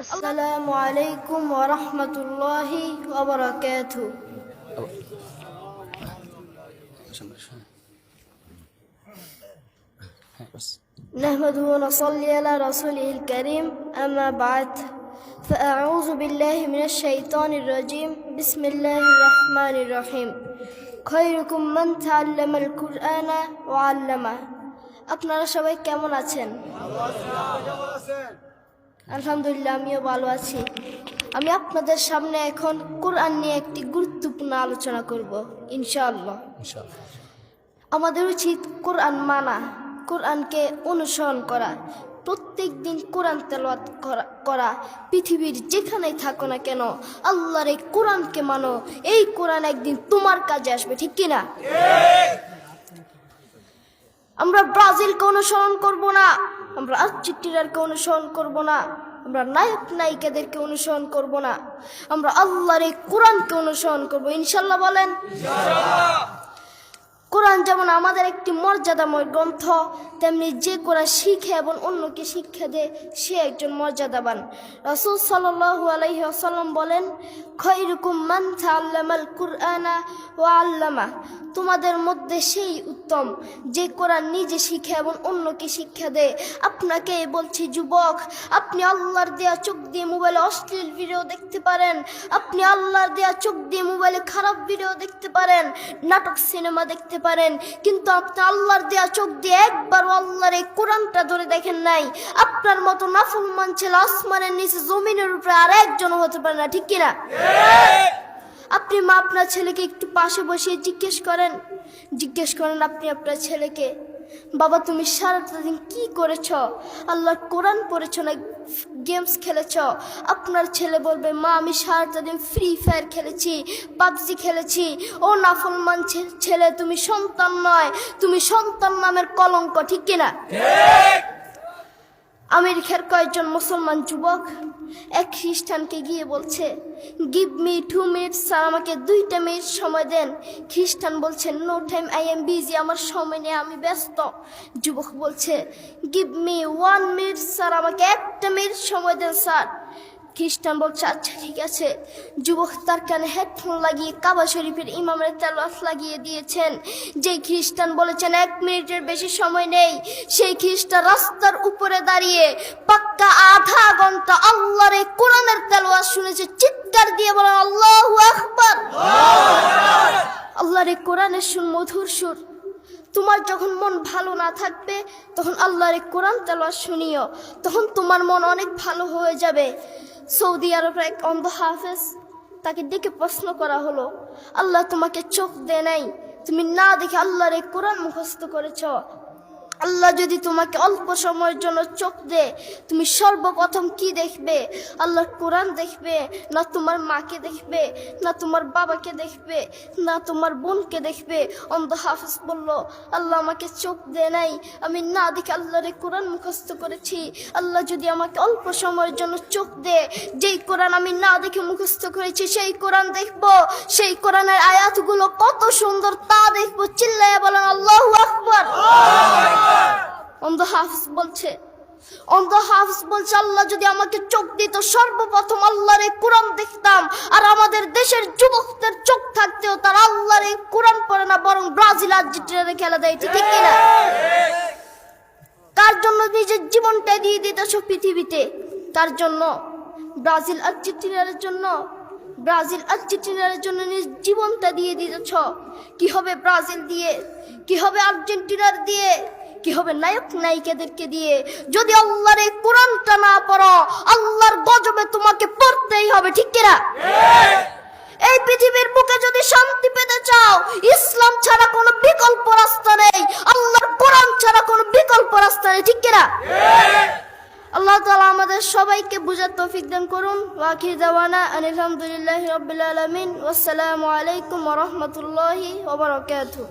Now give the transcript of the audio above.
আসসালামু আলাইকুম ওয়া রাহমাতুল্লাহি ওয়া বারাকাতুহু। نحمده ونصلي على رسوله الكريم أما بعد فأعوذ بالله من الشيطان الرجيم بسم الله الرحمن الرحيم خيركم من تعلم القرآن وعلمه। আপনারা সবাই কেমন আছেন? আলহামদুলিল্লাহ, আমিও ভালো আছি। আমি আপনাদের সামনে এখন কোরআন নিয়ে একটি গুরুত্বপূর্ণ আলোচনা করব ইনশাআল্লাহ। আমাদের উচিত কোরআন মানা, কোরআনকে অনুসরণ করা, প্রত্যেক দিন কোরআন তেলাওয়াত করা। পৃথিবীর যেখানেই থাকো না কেন আল্লাহর এই কোরআনকে মানো। এই কোরআন একদিন তোমার কাজে আসবে, ঠিক কিনা? আমরা ব্রাজিলকে অনুসরণ করব না, আমরা আর্জেন্টিনাকে অনুসরণ করব না, আমরা নায়ক নায়িকাদেরকে অনুসরণ করব না, আমরা আল্লাহর এই কোরআনকে অনুসরণ করব ইনশাআল্লাহ। বলেন কোরআন যেমন আমাদের একটি মর্যাদাময় গ্রন্থ, তেমনি যে কোরআন শিখে এবং অন্যকে শিক্ষা দেয় সে একজন মর্যাদাবান। রাসূল সাল্লাল্লাহু আলাইহি ওয়াসাল্লাম বলেন, খায়রুকুম মান তাআল্লামাল কুরআনা ওয়া আল্লামা। তোমাদের মধ্যে সেই উত্তম যে কোরআন নিজে শিখে এবং অন্যকে শিক্ষা দেয়। আপনাকে বলছি যুবক, আপনি আল্লাহর দেয়া চোখ দিয়ে মোবাইলে অশ্লীল ভিডিও দেখতে পারেন, আপনি আল্লাহর দেয়া চোখ দিয়ে মোবাইলে খারাপ ভিডিও দেখতে পারেন, নাটক সিনেমা দেখতে পারেন, কিন্তু আপনি আল্লাহর দেয়া চোখ দিয়ে একবার আল্লাহর এই কোরআনটা ধরে দেখেন নাই। আপনার মতো নাফরমান ছেলে আসমানের নিচে জমিনের উপরে আর একজন হতে পারে না, ঠিক কিনা? আপনি মা আপনার ছেলেকে একটু পাশে বসিয়ে জিজ্ঞেস করেন আপনি আপনার ছেলেকে, বাবা তুমি সারাটা দিন কি করেছ? আল্লাহর কোরআন পড়েছ না গেমস খেলেছ? আপনার ছেলে বলবে, মা আমি সারাটা দিন ফ্রি ফায়ার খেলেছি, পাবজি খেলেছি। ও নাফরমান ছেলে, তুমি সন্তান নয়, তুমি সন্তান নামের কলঙ্ক, ঠিক কিনা? আমেরিকার কয়েকজন মুসলমান যুবক এক খ্রিস্টানকে গিয়ে বলছে, গিভ মি 2 মিনিটস, স্যার আমাকে 2টা মিনিট সময় দেন। খ্রিস্টান বলছেন, no time, I am busy, আমার সময় নেই, আমি ব্যস্ত। যুবক বলছে, গিভ মি 1 মিনিট, স্যার আমাকে 1টা মিনিট সময় দেন স্যার। খ্রিস্টান বলছে, আচ্ছা ঠিক আছে। যুবক তার কানে হেডফোন লাগিয়ে কাবা শরীফের ইমামের তেলাওয়াত লাগিয়ে দিয়েছেন। যেই খ্রিস্টান বলেছেন 1 মিনিটের বেশি সময় নেই, সেই খ্রিস্টান রাস্তার উপরে দাঁড়িয়ে পাক্কা আধা ঘন্টা আল্লাহর এই কোরআনের তেলাওয়াত শুনেছে। চিৎকার দিয়ে বলেন আল্লাহু আকবার। আল্লাহর এই কোরআনের সুর মধুর সুর। তোমার যখন মন ভালো না থাকবে তখন আল্লাহর এই কোরআন তেলাওয়াত শুনিও, তখন তোমার মন অনেক ভালো হয়ে যাবে। সৌদি আরবের এক অন্ধ হাফেজ, তাকে ডেকে প্রশ্ন করা হলো, আল্লাহ তোমাকে চোখ দেয় নাই, তুমি না দেখে আল্লাহর এই কোরআন মুখস্থ করেছ। আল্লাহ যদি তোমাকে অল্প সময়ের জন্য চোখ দেয়, তুমি সর্বপ্রথম কি দেখবে? আল্লাহর কোরআন দেখবে, না তোমার মাকে দেখবে, না তোমার বাবাকে দেখবে, না তোমার বোনকে দেখবে? অন্ধ হাফেজ বলল, আল্লাহ আমাকে চোখ দেয় নাই, আমি না দেখে আল্লাহর কোরআন মুখস্থ করেছি। আল্লাহ যদি আমাকে অল্প সময়ের জন্য চোখ দেয়, যেই কোরআন আমি না দেখে মুখস্থ করেছি সেই কোরআন দেখব, সেই কোরআনের আয়াতগুলো কত সুন্দর তা দেখবো। চিল্লায়া বলেন আল্লাহু আকবার। অন্ধ হাফেজ বলছে, আল্লাহ যদি আমাকে চোখ দিত সর্বপ্রথম আল্লাহর এই কোরআন দেখতাম। আর আমাদের দেশের যুবকদের চোখ থাকতেও তারা আল্লাহর এই কোরআন পড়ে না, বরং ব্রাজিল আর্জেন্টিনার খেলা দেয়, ঠিক কিনা? কার জন্য নিজের জীবনটা দিয়ে দিতেছ পৃথিবীতে? কার জন্য? ব্রাজিল আর্জেন্টিনার জন্য নিজ জীবনটা দিয়ে দিতেছ। কি হবে ব্রাজিল দিয়ে? কি হবে আর্জেন্টিনার দিয়ে? কি হবে নায়ক নায়িকাদেরকে দিয়ে? যদি আল্লাহর এই কোরআনটা না পড়ো, আল্লাহর গজবে তোমাকে পড়তেই হবে, ঠিক কিনা? এই পৃথিবীর বুকে যদি শান্তি পেতে চাও, ইসলাম ছাড়া কোনো বিকল্প রাস্তা নেই, আল্লাহর কোরআন ছাড়া কোনো বিকল্প রাস্তা নেই, ঠিক কিনা? আল্লাহ তাআলা আমাদের সবাইকে বুঝার তৌফিক দান করুন। ওয়া আখির দাওয়ানা আলহামদুলিল্লাহি রাব্বিল আলামিন। ওয়াসসালামু আলাইকুম ওয়া রাহমাতুল্লাহি ওয়া বারাকাতুহু।